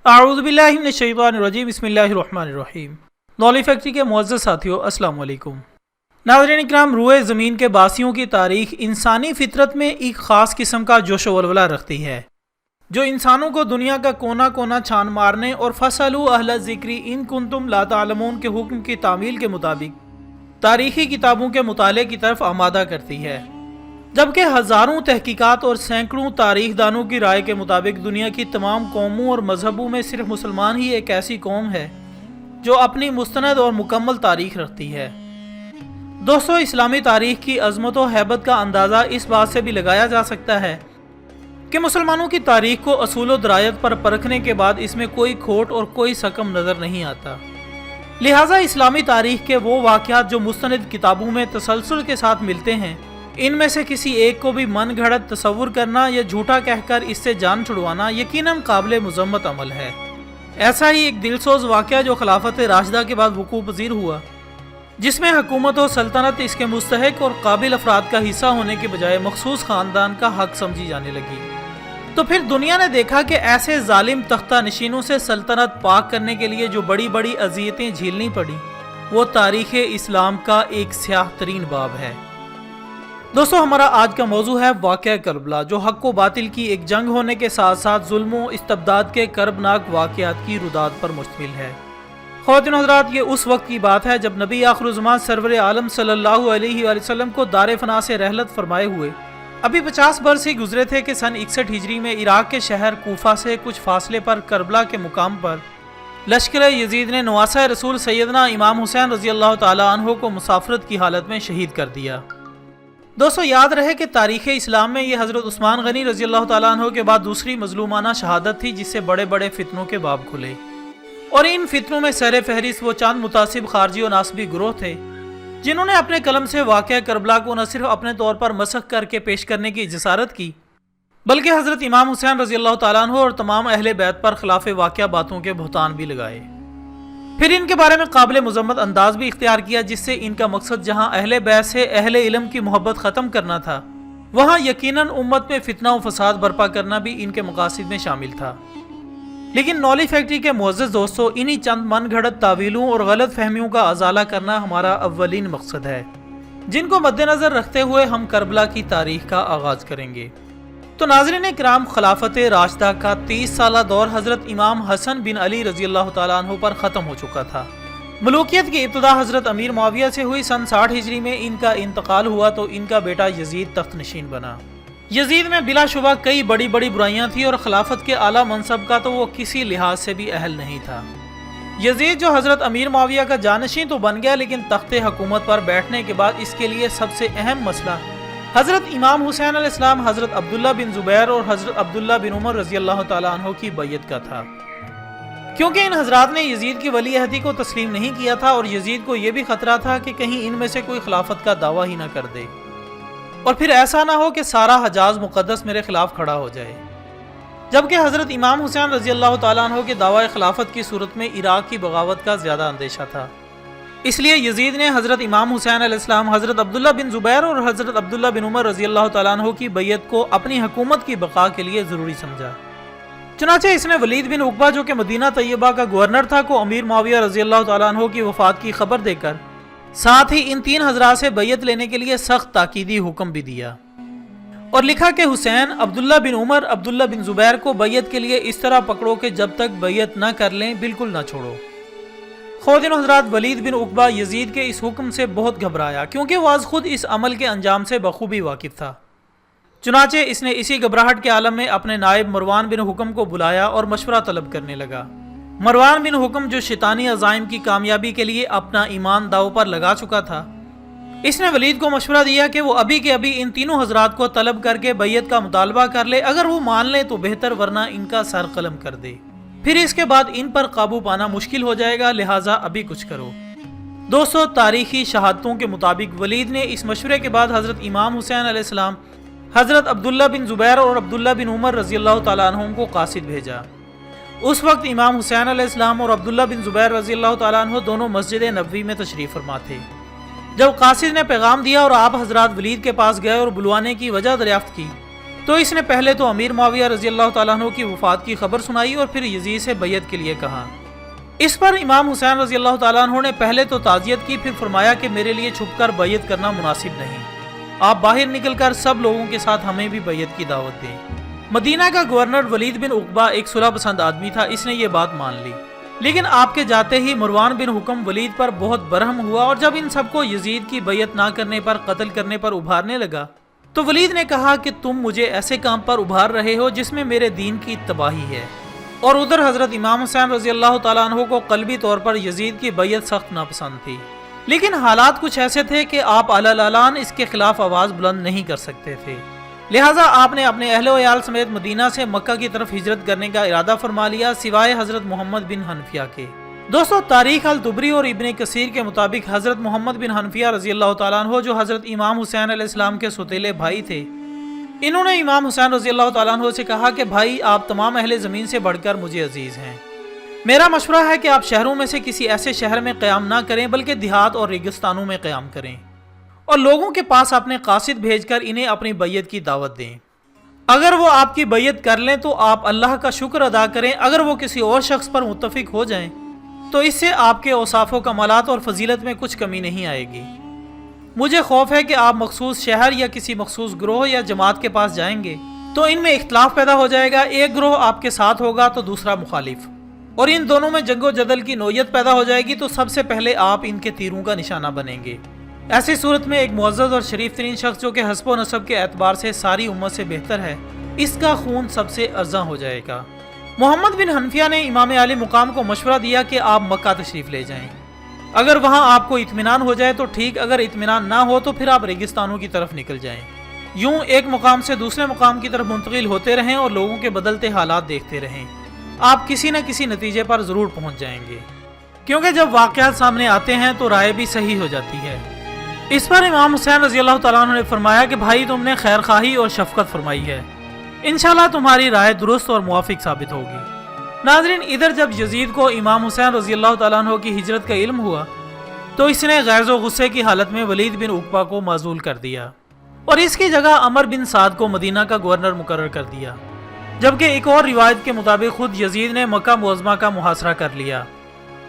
اعوذ باللہ من الشیطان الرجیم بسم اللہ الرحمن الرحیم۔ نولی فیکٹری کے معزز ساتھیوں، السلام علیکم۔ ناظرین اکرام، روئے زمین کے باسیوں کی تاریخ انسانی فطرت میں ایک خاص قسم کا جوش و ولولہ رکھتی ہے جو انسانوں کو دنیا کا کونا کونا چھان مارنے اور فَاسْأَلُوا أَهْلَ الذِّكْرِ إِن كُنتُمْ لَا تَعْلَمُونَ کے حکم کی تعمیل کے مطابق تاریخی کتابوں کے مطالعے کی طرف آمادہ کرتی ہے، جبکہ ہزاروں تحقیقات اور سینکڑوں تاریخ دانوں کی رائے کے مطابق دنیا کی تمام قوموں اور مذہبوں میں صرف مسلمان ہی ایک ایسی قوم ہے جو اپنی مستند اور مکمل تاریخ رکھتی ہے۔ دوستو، اسلامی تاریخ کی عظمت و ہیبت کا اندازہ اس بات سے بھی لگایا جا سکتا ہے کہ مسلمانوں کی تاریخ کو اصول و درایت پر پرکھنے کے بعد اس میں کوئی کھوٹ اور کوئی سقم نظر نہیں آتا۔ لہٰذا اسلامی تاریخ کے وہ واقعات جو مستند کتابوں میں تسلسل کے ساتھ ملتے ہیں، ان میں سے کسی ایک کو بھی من گھڑت تصور کرنا یا جھوٹا کہہ کر اس سے جان چھڑوانا یقیناً قابل مذمت عمل ہے۔ ایسا ہی ایک دلسوز واقعہ جو خلافت راشدہ کے بعد وقوع پذیر ہوا، جس میں حکومت و سلطنت اس کے مستحق اور قابل افراد کا حصہ ہونے کے بجائے مخصوص خاندان کا حق سمجھی جانے لگی، تو پھر دنیا نے دیکھا کہ ایسے ظالم تختہ نشینوں سے سلطنت پاک کرنے کے لیے جو بڑی بڑی اذیتیں جھیلنی پڑی، وہ تاریخ اسلام کا ایک سیاہ ترین باب ہے۔ دوستو، ہمارا آج کا موضوع ہے واقعہ کربلا، جو حق و باطل کی ایک جنگ ہونے کے ساتھ ساتھ ظلم و استبداد کے کربناک واقعات کی روداد پر مشتمل ہے۔ خواتین و حضرات، یہ اس وقت کی بات ہے جب نبی آخر الزمان سرور عالم صلی اللہ علیہ وآلہ وسلم کو دار فنا سے رحلت فرمائے ہوئے ابھی 50 برس ہی گزرے تھے کہ سن 61 ہجری میں عراق کے شہر کوفہ سے کچھ فاصلے پر کربلا کے مقام پر لشکر یزید نے نواسہ رسول سیدنا امام حسین رضی اللہ تعالیٰ عنہ کو مسافرت کی حالت میں شہید کر دیا۔ دوستو، یاد رہے کہ تاریخ اسلام میں یہ حضرت عثمان غنی رضی اللہ تعالیٰ عنہ کے بعد دوسری مظلومانہ شہادت تھی جس سے بڑے بڑے فتنوں کے باب کھلے، اور ان فتنوں میں سر فہرست وہ چند متعصب خارجی و ناسبی گروہ تھے جنہوں نے اپنے قلم سے واقعہ کربلا کو نہ صرف اپنے طور پر مسخ کر کے پیش کرنے کی جسارت کی، بلکہ حضرت امام حسین رضی اللہ تعالیٰ عنہ اور تمام اہل بیت پر خلاف واقعہ باتوں کے بہتان بھی لگائے، پھر ان کے بارے میں قابل مذمت انداز بھی اختیار کیا، جس سے ان کا مقصد جہاں اہل بیت سے اہل علم کی محبت ختم کرنا تھا، وہاں یقیناً امت میں فتنہ و فساد برپا کرنا بھی ان کے مقاصد میں شامل تھا۔ لیکن نولی فیکٹری کے معزز دوستو، انہی چند من گھڑت تعویلوں اور غلط فہمیوں کا ازالہ کرنا ہمارا اولین مقصد ہے، جن کو مد نظر رکھتے ہوئے ہم کربلا کی تاریخ کا آغاز کریں گے۔ تو ناظرین کرام، خلافت راشدہ کا 30 سالہ دور حضرت امام حسن بن علی رضی اللہ تعالیٰ عنہ پر ختم ہو چکا تھا۔ ملوکیت کی ابتدا حضرت امیر معاویہ سے ہوئی، سن 60 ہجری میں ان کا انتقال ہوا تو ان کا بیٹا یزید تخت نشین بنا۔ یزید میں بلا شبہ کئی بڑی بڑی برائیاں تھیں اور خلافت کے اعلیٰ منصب کا تو وہ کسی لحاظ سے بھی اہل نہیں تھا۔ یزید جو حضرت امیر معاویہ کا جانشین تو بن گیا، لیکن تخت حکومت پر بیٹھنے کے بعد اس کے لیے سب سے اہم مسئلہ حضرت امام حسین علیہ السلام، حضرت عبداللہ بن زبیر اور حضرت عبداللہ بن عمر رضی اللہ تعالیٰ عنہ کی بیعت کا تھا، کیونکہ ان حضرات نے یزید کی ولی عہدی کو تسلیم نہیں کیا تھا اور یزید کو یہ بھی خطرہ تھا کہ کہیں ان میں سے کوئی خلافت کا دعویٰ ہی نہ کر دے، اور پھر ایسا نہ ہو کہ سارا حجاز مقدس میرے خلاف کھڑا ہو جائے۔ جبکہ حضرت امام حسین رضی اللہ تعالیٰ عنہ کے دعوی خلافت کی صورت میں عراق کی بغاوت کا زیادہ اندیشہ تھا، اس لیے یزید نے حضرت امام حسین علیہ السلام، حضرت عبداللہ بن زبیر اور حضرت عبداللہ بن عمر رضی اللہ تعالیٰ عنہ کی بیعت کو اپنی حکومت کی بقا کے لیے ضروری سمجھا۔ چنانچہ اس نے ولید بن عقبہ، جو کہ مدینہ طیبہ کا گورنر تھا، کو امیر معاویہ رضی اللہ تعالیٰ عنہ کی وفات کی خبر دے کر ساتھ ہی ان 3 حضرات سے بیعت لینے کے لیے سخت تاکیدی حکم بھی دیا، اور لکھا کہ حسین، عبداللہ بن عمر، عبداللہ بن زبیر کو بیعت کے لیے اس طرح پکڑو کہ جب تک بیعت نہ کر لیں بالکل نہ چھوڑو۔ خواتین و حضرات، ولید بن عقبہ یزید کے اس حکم سے بہت گھبرایا، کیونکہ وہ از خود اس عمل کے انجام سے بخوبی واقف تھا۔ چنانچہ اس نے اسی گھبراہٹ کے عالم میں اپنے نائب مروان بن حکم کو بلایا اور مشورہ طلب کرنے لگا۔ مروان بن حکم جو شیطانی عزائم کی کامیابی کے لیے اپنا ایمان داؤ پر لگا چکا تھا، اس نے ولید کو مشورہ دیا کہ وہ ابھی کے ابھی ان تینوں حضرات کو طلب کر کے بیعت کا مطالبہ کر لے، اگر وہ مان لیں تو بہتر، ورنہ ان کا سر قلم کر دے، پھر اس کے بعد ان پر قابو پانا مشکل ہو جائے گا، لہٰذا ابھی کچھ کرو۔ دوستو، تاریخی شہادتوں کے مطابق ولید نے اس مشورے کے بعد حضرت امام حسین علیہ السلام، حضرت عبداللہ بن زبیر اور عبداللہ بن عمر رضی اللہ تعالیٰ عنہ کو قاصد بھیجا۔ اس وقت امام حسین علیہ السلام اور عبداللہ بن زبیر رضی اللہ تعالیٰ عنہ دونوں مسجد نبوی میں تشریف فرما تھے۔ جب قاصد نے پیغام دیا اور آپ حضرات ولید کے پاس گئے اور بلوانے کی وجہ دریافت کی، تو اس نے پہلے تو امیر معاویہ رضی اللہ تعالیٰ عنہ کی وفات کی خبر سنائی اور پھر یزید سے بیعت کے لیے کہا۔ اس پر امام حسین رضی اللہ تعالیٰ عنہ نے پہلے تو تعزیت کی، پھر فرمایا کہ میرے لیے چھپ کر بیعت کرنا مناسب نہیں، آپ باہر نکل کر سب لوگوں کے ساتھ ہمیں بھی بیعت کی دعوت دیں۔ مدینہ کا گورنر ولید بن عقبہ ایک صلح پسند آدمی تھا، اس نے یہ بات مان لی، لیکن آپ کے جاتے ہی مروان بن حکم ولید پر بہت برہم ہوا، اور جب ان سب کو یزید کی بیعت نہ کرنے پر، قتل کرنے پر ابھارنے لگا تو ولید نے کہا کہ تم مجھے ایسے کام پر ابھار رہے ہو جس میں میرے دین کی تباہی ہے۔ اور ادھر حضرت امام حسین رضی اللہ تعالیٰ عنہ کو قلبی طور پر یزید کی بیعت سخت ناپسند تھی، لیکن حالات کچھ ایسے تھے کہ آپ علالان اس کے خلاف آواز بلند نہیں کر سکتے تھے، لہٰذا آپ نے اپنے اہل و عیال سمیت مدینہ سے مکہ کی طرف ہجرت کرنے کا ارادہ فرما لیا، سوائے حضرت محمد بن حنفیہ کے۔ دوستو، تاریخ الطبری اور ابن کثیر کے مطابق حضرت محمد بن حنفیہ رضی اللہ تعالیٰ عنہ، جو حضرت امام حسین علیہ السلام کے سوتیلے بھائی تھے، انہوں نے امام حسین رضی اللہ تعالیٰ عنہ سے کہا کہ بھائی، آپ تمام اہل زمین سے بڑھ کر مجھے عزیز ہیں، میرا مشورہ ہے کہ آپ شہروں میں سے کسی ایسے شہر میں قیام نہ کریں بلکہ دیہات اور ریگستانوں میں قیام کریں، اور لوگوں کے پاس اپنے قاصد بھیج کر انہیں اپنی بیعت کی دعوت دیں۔ اگر وہ آپ کی بیعت کر لیں تو آپ اللہ کا شکر ادا کریں، اگر وہ کسی اور شخص پر متفق ہو جائیں تو اس سے آپ کے اوصاف و کمالات اور فضیلت میں کچھ کمی نہیں آئے گی۔ مجھے خوف ہے کہ آپ مخصوص شہر یا کسی مخصوص گروہ یا جماعت کے پاس جائیں گے تو ان میں اختلاف پیدا ہو جائے گا، ایک گروہ آپ کے ساتھ ہوگا تو دوسرا مخالف، اور ان دونوں میں جنگ و جدل کی نوعیت پیدا ہو جائے گی تو سب سے پہلے آپ ان کے تیروں کا نشانہ بنیں گے۔ ایسی صورت میں ایک معزز اور شریف ترین شخص جو کہ حسب و نسب کے اعتبار سے ساری امت سے بہتر ہے، اس کا خون سب سے ارزاں ہو جائے گا۔ محمد بن حنفیہ نے امام عالی مقام کو مشورہ دیا کہ آپ مکہ تشریف لے جائیں، اگر وہاں آپ کو اطمینان ہو جائے تو ٹھیک، اگر اطمینان نہ ہو تو پھر آپ ریگستانوں کی طرف نکل جائیں، یوں ایک مقام سے دوسرے مقام کی طرف منتقل ہوتے رہیں اور لوگوں کے بدلتے حالات دیکھتے رہیں، آپ کسی نہ کسی نتیجے پر ضرور پہنچ جائیں گے، کیونکہ جب واقعات سامنے آتے ہیں تو رائے بھی صحیح ہو جاتی ہے۔ اس پر امام حسین رضی اللہ تعالیٰ عنہ نے فرمایا کہ بھائی، تم نے خیر خواہی اور شفقت فرمائی ہے، انشاءاللہ تمہاری رائے درست اور موافق ثابت ہوگی۔ ناظرین، ادھر جب یزید کو امام حسین رضی اللہ تعالیٰ عنہ کی ہجرت کا علم ہوا تو اس نے غیظ و غصے کی حالت میں ولید بن عقبہ کو معزول کر دیا اور اس کی جگہ عمر بن سعد کو مدینہ کا گورنر مقرر کر دیا، جبکہ ایک اور روایت کے مطابق خود یزید نے مکہ معظمہ کا محاصرہ کر لیا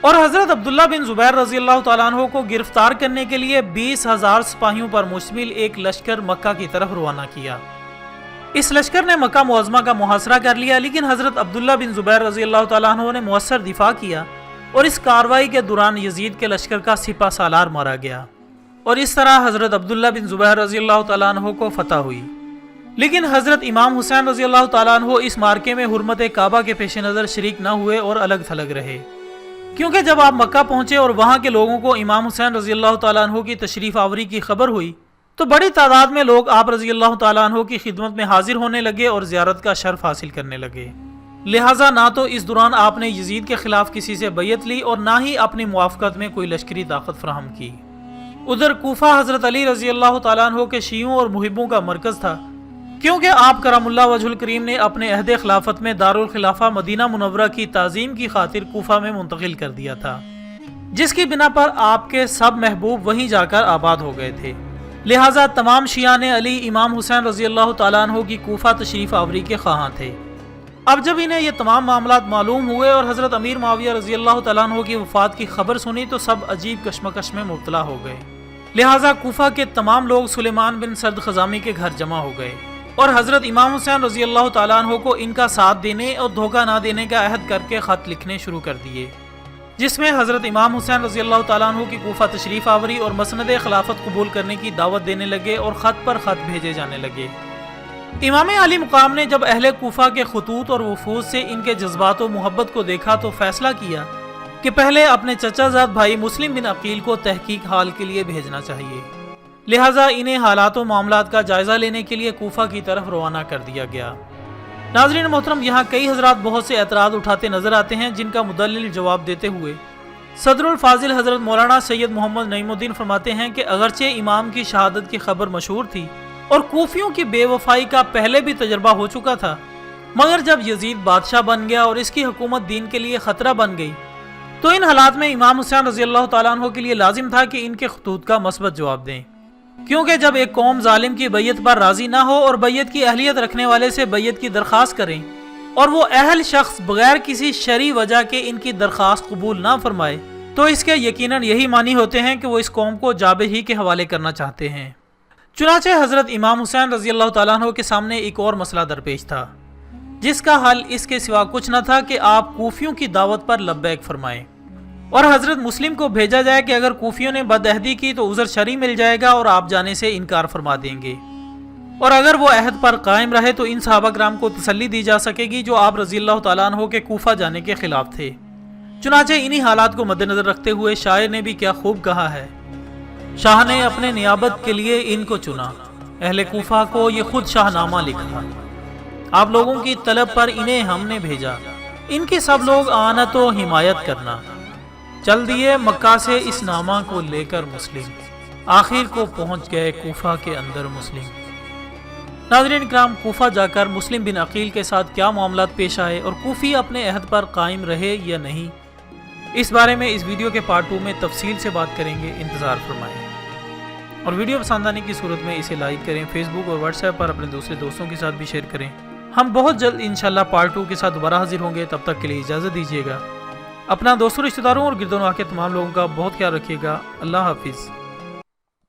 اور حضرت عبداللہ بن زبیر رضی اللہ تعالیٰ عنہ کو گرفتار کرنے کے لیے 20,000 سپاہیوں پر مشتمل ایک لشکر مکہ کی طرف روانہ کیا۔ اس لشکر نے مکہ معظمہ کا محاصرہ کر لیا، لیکن حضرت عبداللہ بن زبیر رضی اللہ تعالیٰ عنہ نے مؤثر دفاع کیا اور اس کارروائی کے دوران یزید کے لشکر کا سپہ سالار مارا گیا، اور اس طرح حضرت عبداللہ بن زبیر رضی اللہ تعالیٰ عنہ کو فتح ہوئی۔ لیکن حضرت امام حسین رضی اللہ تعالیٰ عنہ اس مارکے میں حرمت کعبہ کے پیش نظر شریک نہ ہوئے اور الگ تھلگ رہے، کیونکہ جب آپ مکہ پہنچے اور وہاں کے لوگوں کو امام حسین رضی اللہ تعالیٰ عنہ کی تشریف آوری کی خبر ہوئی تو بڑی تعداد میں لوگ آپ رضی اللہ تعالیٰ عنہ کی خدمت میں حاضر ہونے لگے اور زیارت کا شرف حاصل کرنے لگے، لہٰذا نہ تو اس دوران آپ نے یزید کے خلاف کسی سے بیعت لی اور نہ ہی اپنی موافقت میں کوئی لشکری طاقت فراہم کی۔ ادھر کوفہ حضرت علی رضی اللہ تعالیٰ عنہ کے شیعوں اور محبوں کا مرکز تھا، کیونکہ آپ کرم اللہ وجہ الکریم نے اپنے عہد خلافت میں دارالخلافہ مدینہ منورہ کی تعظیم کی خاطر کوفہ میں منتقل کر دیا تھا، جس کی بنا پر آپ کے سب محبوب وہیں جا کر آباد ہو گئے تھے، لہٰذا تمام شیعان علی امام حسین رضی اللہ تعالیٰ عنہ کی کوفہ تشریف آوری کے خواہاں تھے۔ اب جب انہیں یہ تمام معاملات معلوم ہوئے اور حضرت امیر معاویہ رضی اللہ تعالیٰ عنہ کی وفات کی خبر سنی تو سب عجیب کشمکش میں مبتلا ہو گئے، لہٰذا کوفہ کے تمام لوگ سلیمان بن سرد خزامی کے گھر جمع ہو گئے اور حضرت امام حسین رضی اللہ تعالیٰ عنہ کو ان کا ساتھ دینے اور دھوکہ نہ دینے کا عہد کر کے خط لکھنے شروع کر دیے، جس میں حضرت امام حسین رضی اللہ تعالیٰ عنہ کی کوفہ تشریف آوری اور مسند خلافت قبول کرنے کی دعوت دینے لگے اور خط پر خط بھیجے جانے لگے۔ امام علی مقام نے جب اہل کوفہ کے خطوط اور وفود سے ان کے جذبات و محبت کو دیکھا تو فیصلہ کیا کہ پہلے اپنے چچا زاد بھائی مسلم بن عقیل کو تحقیق حال کے لیے بھیجنا چاہیے، لہٰذا انہیں حالات و معاملات کا جائزہ لینے کے لیے کوفہ کی طرف روانہ کر دیا گیا۔ ناظرین محترم، یہاں کئی حضرات بہت سے اعتراض اٹھاتے نظر آتے ہیں، جن کا مدلل جواب دیتے ہوئے صدر الفاضل حضرت مولانا سید محمد نعیم الدین فرماتے ہیں کہ اگرچہ امام کی شہادت کی خبر مشہور تھی اور کوفیوں کی بے وفائی کا پہلے بھی تجربہ ہو چکا تھا، مگر جب یزید بادشاہ بن گیا اور اس کی حکومت دین کے لیے خطرہ بن گئی تو ان حالات میں امام حسین رضی اللہ تعالیٰ عنہ کے لیے لازم تھا کہ ان کے خطوط کا مثبت جواب دیں۔ کیونکہ جب ایک قوم ظالم کی بیعت پر راضی نہ ہو اور بیعت کی اہلیت رکھنے والے سے بیعت کی درخواست کریں اور وہ اہل شخص بغیر کسی شرعی وجہ کے ان کی درخواست قبول نہ فرمائے تو اس کے یقیناً یہی معنی ہوتے ہیں کہ وہ اس قوم کو جابر ہی کے حوالے کرنا چاہتے ہیں۔ چنانچہ حضرت امام حسین رضی اللہ تعالیٰ عنہ کے سامنے ایک اور مسئلہ درپیش تھا، جس کا حل اس کے سوا کچھ نہ تھا کہ آپ کوفیوں کی دعوت پر لبیک فرمائیں اور حضرت مسلم کو بھیجا جائے کہ اگر کوفیوں نے بدعہدی کی تو عذر شرعی مل جائے گا اور آپ جانے سے انکار فرما دیں گے، اور اگر وہ عہد پر قائم رہے تو ان صحابہ کرام کو تسلی دی جا سکے گی جو آپ رضی اللہ تعالیٰ عنہ کے کوفہ جانے کے خلاف تھے۔ چنانچہ انہی حالات کو مد نظر رکھتے ہوئے شاعر نے بھی کیا خوب کہا ہے، شاہ نے اپنے نیابت کے لیے ان کو چنا، اہل کوفہ کو یہ خود شاہ نامہ لکھا، آپ لوگوں کی طلب پر انہیں ہم نے بھیجا، ان کے سب لوگ آنت و حمایت کرنا، چل دیے مکہ سے اس نامہ کو لے کر مسلم، آخر کو پہنچ گئے کوفہ کے اندر مسلم۔ ناظرین اکرام، کوفہ جا کر مسلم بن عقیل کے ساتھ کیا معاملات پیش آئے اور کوفی اپنے عہد پر قائم رہے یا نہیں، اس بارے میں اس ویڈیو کے پارٹ 2 میں تفصیل سے بات کریں گے، انتظار فرمائیں۔ اور ویڈیو پسند آنے کی صورت میں اسے لائک کریں، فیس بک اور واٹس ایپ پر اپنے دوسرے دوستوں کے ساتھ بھی شیئر کریں۔ ہم بہت جلد انشاءاللہ پارٹ 2 کے ساتھ دوبارہ حاضر ہوں گے، تب تک کے لیے اجازت دیجیے گا۔ اپنا دوستوں، رشتہ داروں اور گرد و نواح کے تمام لوگوں کا بہت خیال رکھیے گا۔ اللہ حافظ۔